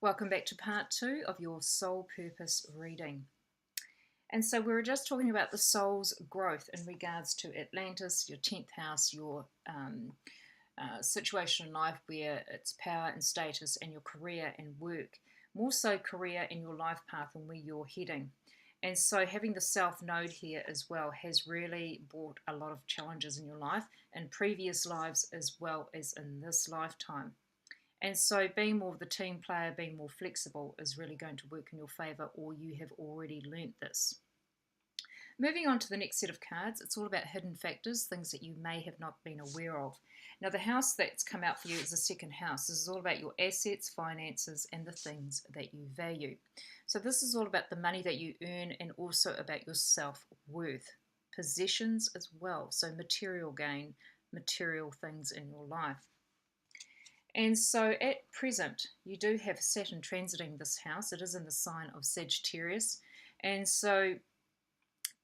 Welcome back to part 2 of your soul purpose reading. And so we were just talking about the soul's growth in regards to Atlantis, your 10th house, your situation in life where it's power and status and your career and work, more so career and your life path and where you're heading. And so having the South Node here as well has really brought a lot of challenges in your life, in previous lives as well as in this lifetime. And so being more of the team player, being more flexible is really going to work in your favour, or you have already learnt this. Moving on to the next set of cards, it's all about hidden factors, things that you may have not been aware of. Now, the house that's come out for you is the second house. This is all about your assets, finances, and the things that you value. So this is all about the money that you earn and also about your self-worth. Possessions as well, so material gain, material things in your life. And so at present, you do have Saturn transiting this house. It is in the sign of Sagittarius. And so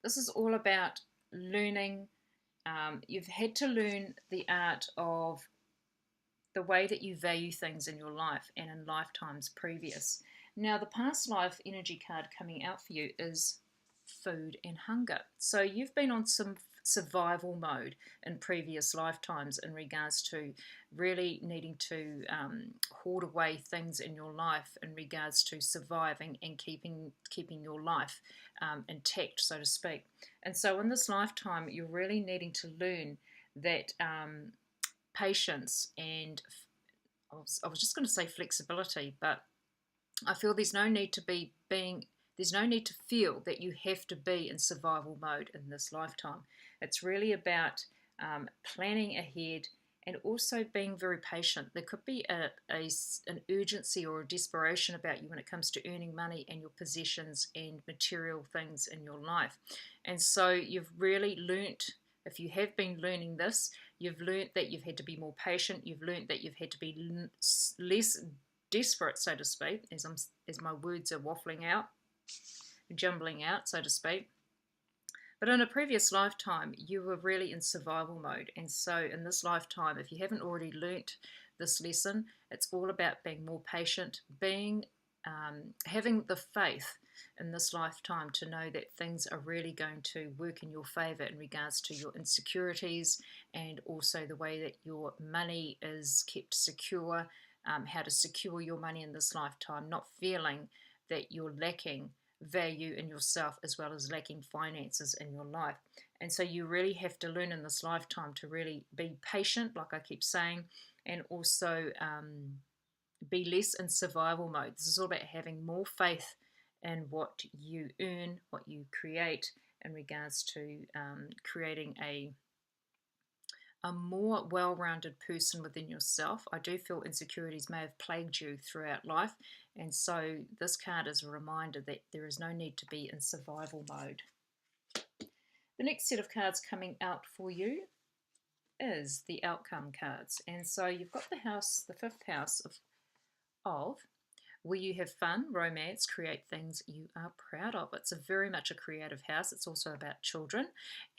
this is all about learning. You've had to learn the art of the way that you value things in your life and in lifetimes previous. Now, the past life energy card coming out for you is food and hunger. So you've been on some survival mode in previous lifetimes in regards to really needing to hoard away things in your life in regards to surviving and keeping your life intact, so to speak. And so in this lifetime, you're really needing to learn that patience and I was just going to say flexibility, but I feel there's no need to there's no need to feel that you have to be in survival mode in this lifetime. It's really about planning ahead and also being very patient. There could be an urgency or a desperation about you when it comes to earning money and your possessions and material things in your life. And so you've really learnt, if you have been learning this, you've learnt that you've had to be more patient. You've learnt that you've had to be less desperate, so to speak, as my words are waffling out, jumbling out, so to speak. But in a previous lifetime, you were really in survival mode. And so in this lifetime, if you haven't already learnt this lesson, it's all about being more patient, having the faith in this lifetime to know that things are really going to work in your favour in regards to your insecurities and also the way that your money is kept secure, how to secure your money in this lifetime, not feeling that you're lacking value in yourself as well as lacking finances in your life. And so you really have to learn in this lifetime to really be patient, like I keep saying, and also be less in survival mode. This is all about having more faith in what you earn, what you create in regards to creating a more well-rounded person within yourself. I do feel insecurities may have plagued you throughout life, and so this card is a reminder that there is no need to be in survival mode. The next set of cards coming out for you is the outcome cards, and so you've got the house, the fifth house of where you have fun, romance, create things you are proud of. It's very much a creative house. It's also about children,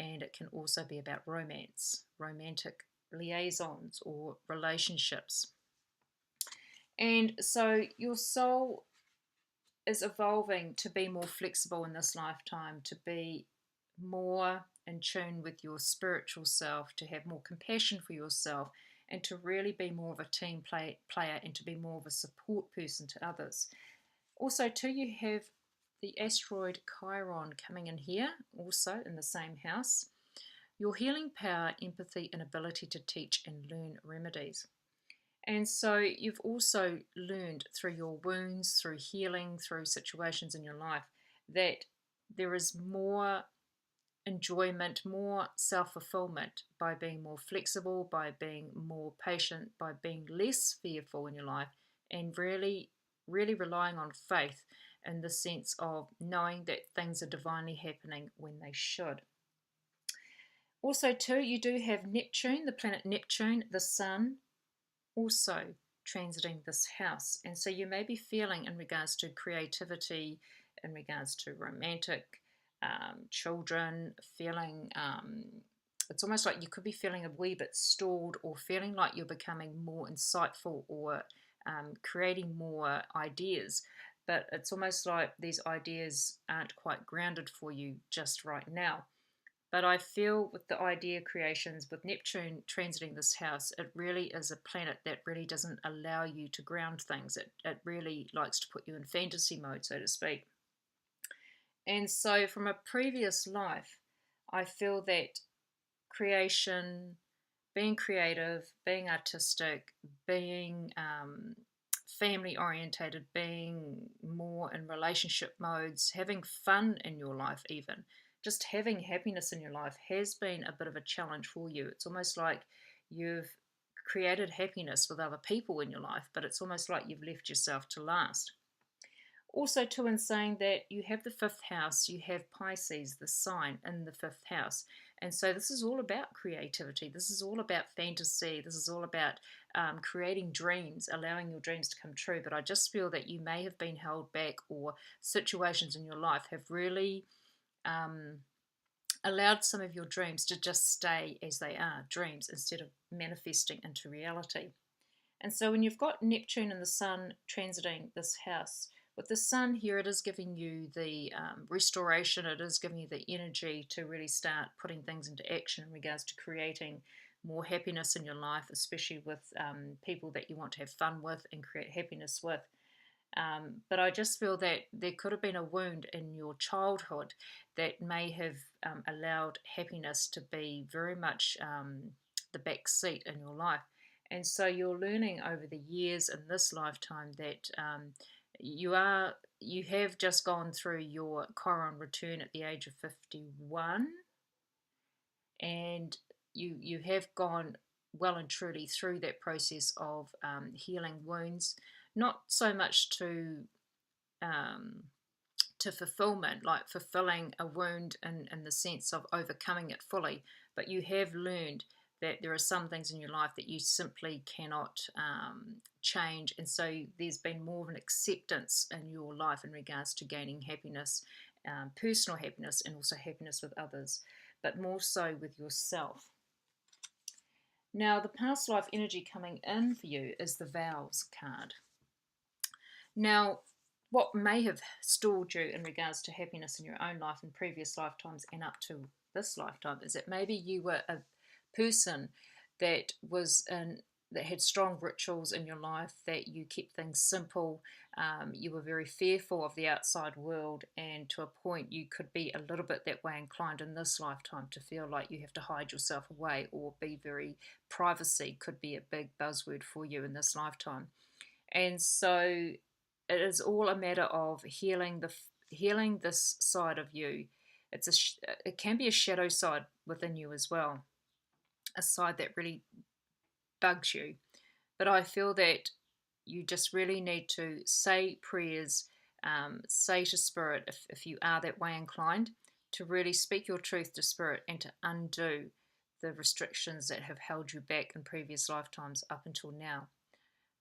and it can also be about romance, romantic liaisons or relationships. And so your soul is evolving to be more flexible in this lifetime, to be more in tune with your spiritual self, to have more compassion for yourself, and to really be more of a team player and to be more of a support person to others. Also, too, you have the asteroid Chiron coming in here, also in the same house. Your healing power, empathy, and ability to teach and learn remedies. And so you've also learned through your wounds, through healing, through situations in your life, that there is more enjoyment, more self-fulfillment by being more flexible, by being more patient, by being less fearful in your life, and really relying on faith in the sense of knowing that things are divinely happening when they should. Also too, you do have Neptune, the planet Neptune, the sun, also transiting this house. And so you may be feeling in regards to creativity, in regards to romantic, children, feeling, it's almost like you could be feeling a wee bit stalled or feeling like you're becoming more insightful or creating more ideas. But it's almost like these ideas aren't quite grounded for you just right now. But I feel with the idea creations, with Neptune transiting this house, it really is a planet that really doesn't allow you to ground things. It really likes to put you in fantasy mode, so to speak. And so, from a previous life, I feel that creation, being creative, being artistic, being family orientated, being more in relationship modes, having fun in your life, even just having happiness in your life has been a bit of a challenge for you. It's almost like you've created happiness with other people in your life, but it's almost like you've left yourself to last. Also, too, in saying that you have the fifth house, you have Pisces, the sign, in the fifth house. And so, this is all about creativity. This is all about fantasy. This is all about creating dreams, allowing your dreams to come true. But I just feel that you may have been held back, or situations in your life have really allowed some of your dreams to just stay as they are, dreams, instead of manifesting into reality. And so when you've got Neptune and the Sun transiting this house, with the Sun here, it is giving you the restoration, it is giving you the energy to really start putting things into action in regards to creating more happiness in your life, especially with people that you want to have fun with and create happiness with. But I just feel that there could have been a wound in your childhood that may have allowed happiness to be very much the back seat in your life. And so you're learning over the years in this lifetime that you have just gone through your Chiron return at the age of 51, and you have gone well and truly through that process of healing wounds, not so much um, to fulfillment, like fulfilling a wound in the sense of overcoming it fully, but you have learned that there are some things in your life that you simply cannot change. And so there's been more of an acceptance in your life in regards to gaining happiness, personal happiness, and also happiness with others, but more so with yourself. Now, the past life energy coming in for you is the vows card. Now, what may have stalled you in regards to happiness in your own life in previous lifetimes and up to this lifetime is that maybe you were a person that was in that had strong rituals in your life, that you kept things simple, you were very fearful of the outside world, and to a point you could be a little bit that way inclined in this lifetime to feel like you have to hide yourself away or be very privacy could be a big buzzword for you in this lifetime. And so it is all a matter of healing this side of you. It can be a shadow side within you as well, a side that really bugs you. But I feel that you just really need to say prayers, say to Spirit, if you are that way inclined, to really speak your truth to Spirit and to undo the restrictions that have held you back in previous lifetimes up until now.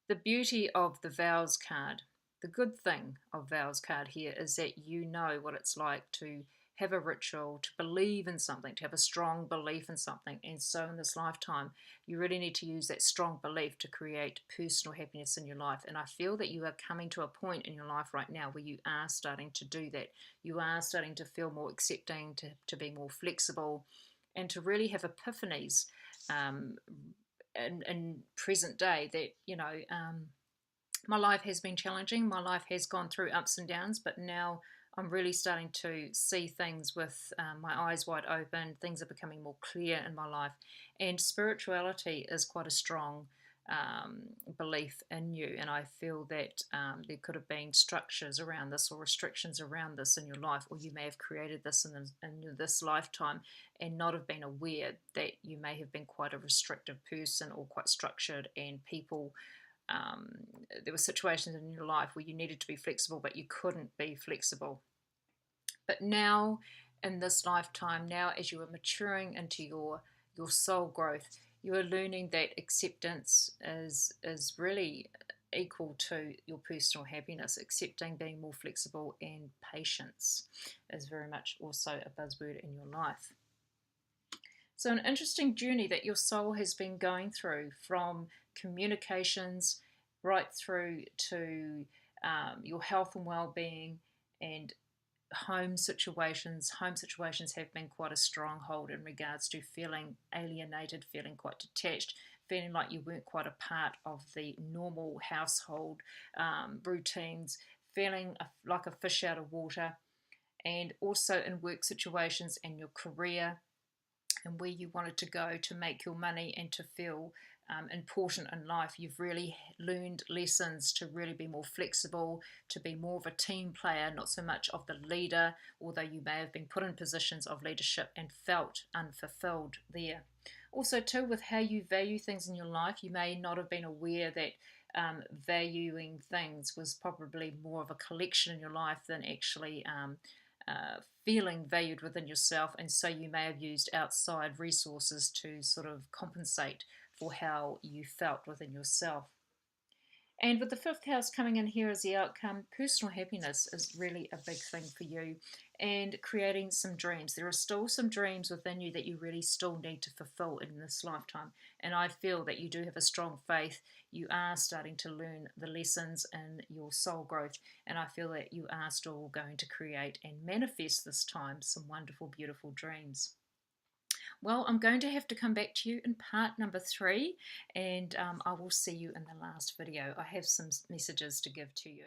The beauty of the vows card, the good thing of vows card here is that you know what it's like to have a ritual, to believe in something, to have a strong belief in something. And so in this lifetime, you really need to use that strong belief to create personal happiness in your life. And I feel that you are coming to a point in your life right now where you are starting to do that. You are starting to feel more accepting, to be more flexible, and to really have epiphanies in present day that, my life has been challenging. My life has gone through ups and downs, but now I'm really starting to see things with my eyes wide open. Things are becoming more clear in my life. And spirituality is quite a strong belief in you. And I feel that there could have been structures around this or restrictions around this in your life, or you may have created this in this lifetime and not have been aware that you may have been quite a restrictive person or quite structured, and people there were situations in your life where you needed to be flexible, but you couldn't be flexible. But now, in this lifetime, now as you are maturing into your soul growth, you are learning that acceptance is really equal to your personal happiness. Accepting, being more flexible, and patience is very much also a buzzword in your life. So, an interesting journey that your soul has been going through, from communications right through to your health and well-being and home situations. Home situations have been quite a stronghold in regards to feeling alienated, feeling quite detached, feeling like you weren't quite a part of the normal household routines, feeling like a fish out of water, and also in work situations and your career and where you wanted to go to make your money and to feel important in life. You've really learned lessons to really be more flexible, to be more of a team player, not so much of the leader, although you may have been put in positions of leadership and felt unfulfilled there. Also, too, with how you value things in your life, you may not have been aware that valuing things was probably more of a collection in your life than actually feeling valued within yourself, and so you may have used outside resources to sort of compensate for how you felt within yourself. And with the fifth house coming in here as the outcome, personal happiness is really a big thing for you, and creating some dreams. There are still some dreams within you that you really still need to fulfill in this lifetime. And I feel that you do have a strong faith. You are starting to learn the lessons in your soul growth. And I feel that you are still going to create and manifest this time some wonderful, beautiful dreams. Well, I'm going to have to come back to you in part number 3, and I will see you in the last video. I have some messages to give to you.